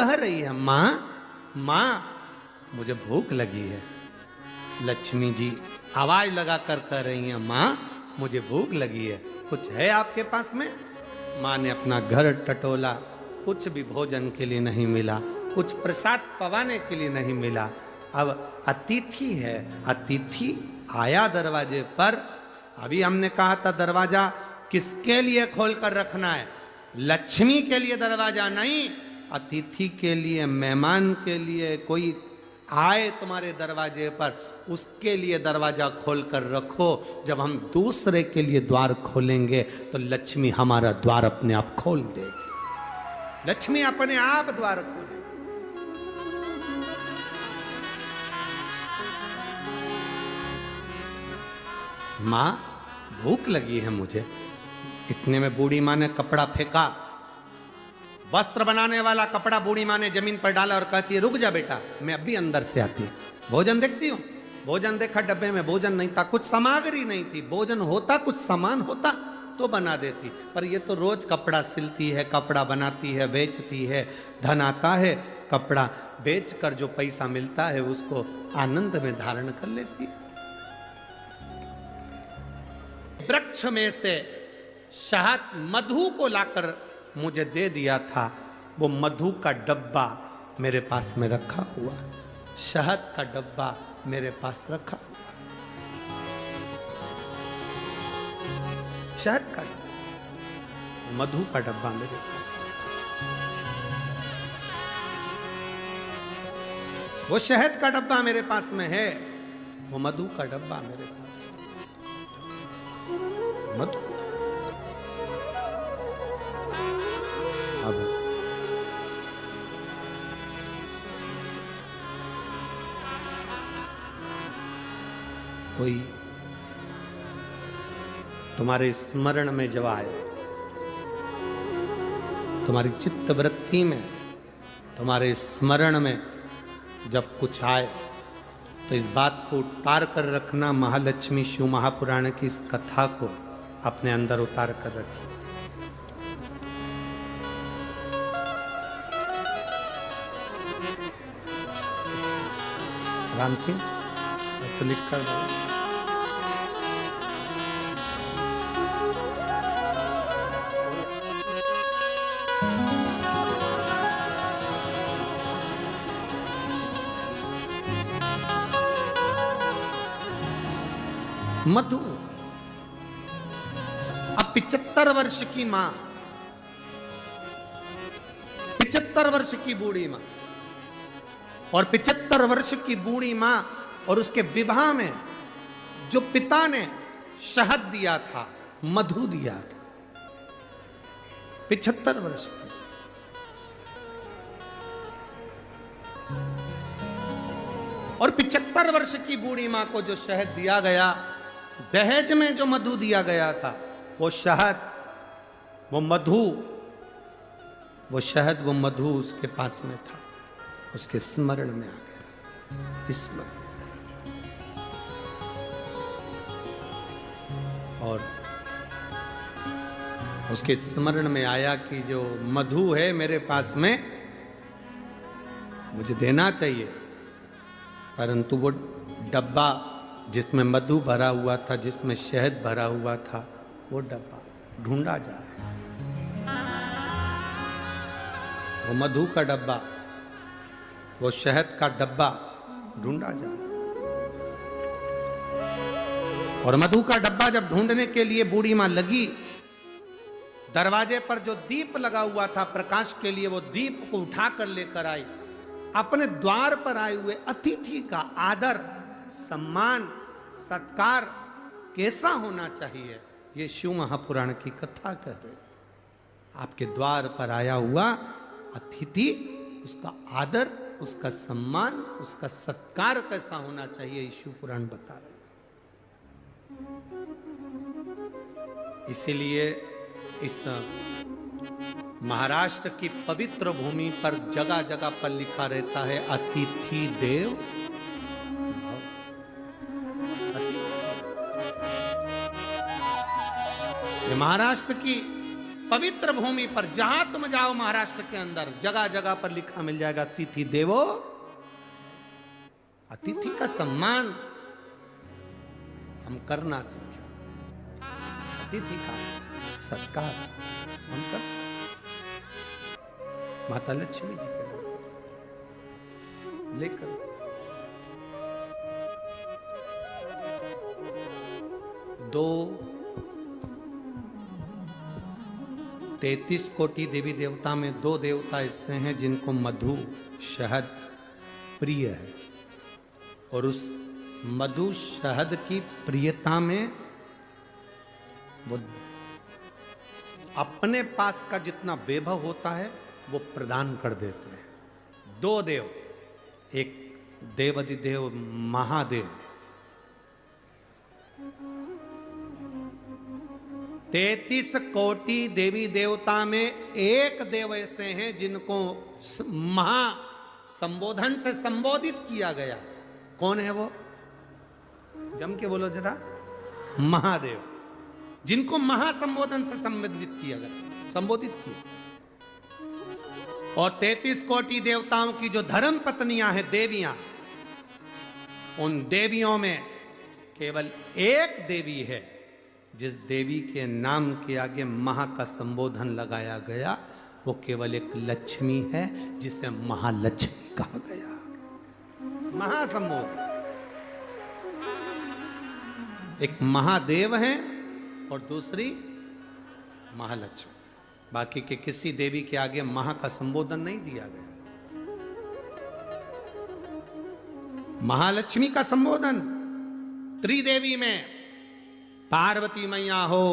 कह रही है, माँ माँ मुझे भूख लगी है। लक्ष्मी जी आवाज लगाकर कह रही हैं, माँ मुझे भूख लगी है, कुछ है आपके पास में? माँ ने अपना घर टटोला, कुछ भी भोजन के लिए नहीं मिला, कुछ प्रसाद पवाने के लिए नहीं मिला। अब अतिथि है, अतिथि आया दरवाजे पर। अभी हमने कहा था दरवाजा किसके लिए खोलकर रखना है? लक्ष्मी के लिए दरवाजा नहीं, अतिथि के लिए, मेहमान के लिए। कोई आए तुम्हारे दरवाजे पर, उसके लिए दरवाजा खोलकर रखो। जब हम दूसरे के लिए द्वार खोलेंगे तो लक्ष्मी हमारा द्वार अपने आप खोल देगी। लक्ष्मी अपने आप द्वार खोले। माँ भूख लगी है मुझे। इतने में बूढ़ी माँ ने कपड़ा फेंका, वस्त्र बनाने वाला कपड़ा बूढ़ी माँ ने जमीन पर डाला और कहती है, रुक जा बेटा, मैं अभी अंदर से आती हूँ। भोजन देखती हूँ। भोजन देखा, डब्बे में भोजन नहीं था, कुछ सामग्री नहीं थी। भोजन होता, कुछ सामान होता तो बना देती, पर ये तो रोज कपड़ा सिलती है, कपड़ा बनाती है, बेचती है, धन आता है, कपड़ा बेचकर जो पैसा मिलता है उसको आनंद में धारण कर लेती है। वृक्ष में से शहद मधु को लाकर मुझे दे दिया था, वो मधु का डब्बा मेरे पास में रखा हुआ, शहद का डब्बा मेरे पास रखा हुआ, शहद का डब्बा, मधु का डब्बा मेरे पास। वो शहद का डब्बा मेरे पास में है, वो मधु का डब्बा मेरे पास है। मधु अब कोई तुम्हारे स्मरण में जब आए, तुम्हारी चित्त वृत्ति में, तुम्हारे स्मरण में जब कुछ आए तो इस बात को उतार कर रखना। महालक्ष्मी शिव महापुराण की इस कथा को अपने अंदर उतार कर रखिए। राम सिंह तो लिख कर दो। मधु अब 75 वर्ष की मां, 75 वर्ष की बूढ़ी मां, और 75 वर्ष की बूढ़ी मां और उसके विवाह में जो पिता ने शहद दिया था, मधु दिया था, 75 वर्ष की। और 75 वर्ष की बूढ़ी मां को जो शहद दिया गया, दहेज में जो मधु दिया गया था, वो शहद, वो मधु, वो शहद, वो मधु उसके पास में था, उसके स्मरण में आ गया। स्मरण। और उसके स्मरण में आया कि जो मधु है मेरे पास में, मुझे देना चाहिए, परंतु वो डब्बा जिसमें मधु भरा हुआ था, जिसमें शहद भरा हुआ था, वो डब्बा ढूंढा जा रहा है। वो मधु का डब्बा, वो शहद का डब्बा ढूंढा जा रहा है। और मधु का डब्बा जब ढूंढने के लिए बूढ़ी मां लगी, दरवाजे पर जो दीप लगा हुआ था प्रकाश के लिए, वो दीप को उठाकर लेकर आई। अपने द्वार पर आए हुए अतिथि का आदर, सम्मान, सत्कार कैसा होना चाहिए, ये शिव महापुराण की कथा कह रहे। आपके द्वार पर आया हुआ अतिथि, उसका आदर, उसका सम्मान, उसका सत्कार कैसा होना चाहिए, शिव पुराण बता रहे। इसीलिए इस महाराष्ट्र की पवित्र भूमि पर जगह जगह पर लिखा रहता है, अतिथि देव भव। ये महाराष्ट्र की पवित्र भूमि पर जहां तुम जाओ महाराष्ट्र के अंदर जगह जगह पर लिखा मिल जाएगा अतिथि देवो। अतिथि का सम्मान हम करना सीखें, अतिथि का सत्कार हम करना सीखें। माता लक्ष्मी जी के रास्ते लेकर 33 कोटि देवी देवता में 2 देवता ऐसे हैं जिनको मधु शहद प्रिय है, और उस मधु शहद की प्रियता में वो अपने पास का जितना वैभव होता है वो प्रदान कर देते हैं। 2 देव, एक देवाधिदेव महादेव, 33 कोटि देवी देवता में एक देव ऐसे हैं जिनको महा संबोधन से संबोधित किया गया। कौन है वो? जम के बोलो जरा। महादेव, जिनको महासंबोधन से संबोधित किया गया, संबोधित किया। और 33 कोटि देवताओं की जो धर्म पत्नियां हैं, देवियां, उन देवियों में केवल एक देवी है जिस देवी के नाम के आगे महा का संबोधन लगाया गया, वो केवल एक लक्ष्मी है जिसे महालक्ष्मी कहा गया। महासंबोधन, एक महादेव है और दूसरी महालक्ष्मी। बाकी के किसी देवी के आगे महा का संबोधन नहीं दिया गया। महालक्ष्मी का संबोधन त्रिदेवी में, पार्वती मैया हो,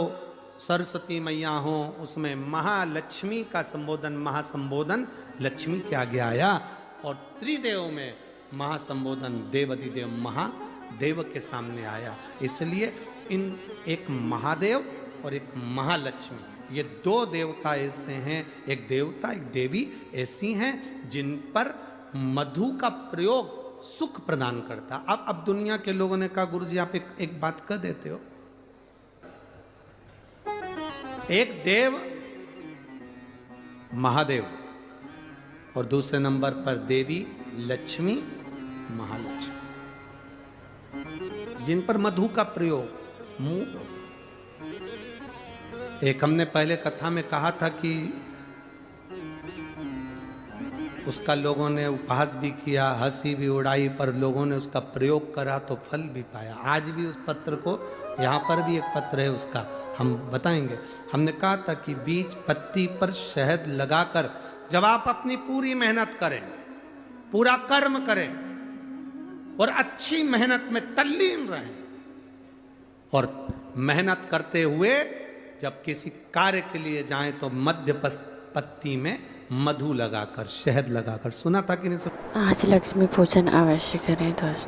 सरस्वती मैया हो, उसमें महालक्ष्मी का संबोधन, महासंबोधन लक्ष्मी के आगे आया। और त्रिदेव में महासंबोधन देवाधिदेव महादेव के सामने आया। इसलिए इन एक महादेव और एक महालक्ष्मी, ये 2 देवता ऐसे हैं, एक देवता एक देवी ऐसी हैं जिन पर मधु का प्रयोग सुख प्रदान करता। अब दुनिया के लोगों ने कहा गुरुजी आप एक बात कह देते हो, एक देव महादेव और दूसरे नंबर पर देवी लक्ष्मी महालक्ष्मी, जिन पर मधु का प्रयोग मुंह। एक हमने पहले कथा में कहा था कि उसका लोगों ने उपहास भी किया, हंसी भी उड़ाई, पर लोगों ने उसका प्रयोग करा तो फल भी पाया। आज भी उस पत्र को, यहाँ पर भी एक पत्र है उसका, हम बताएंगे। हमने कहा था कि बीज पत्ती पर शहद लगाकर जब आप अपनी पूरी मेहनत करें, पूरा कर्म करें और अच्छी मेहनत में तल्लीन रहें, और मेहनत करते हुए जब किसी कार्य के लिए जाएं तो मध्य पत्ती में मधु लगाकर, शहद लगाकर। सुना था कि नहीं सुना? आज लक्ष्मी पूजन अवश्य करें दोस्तों।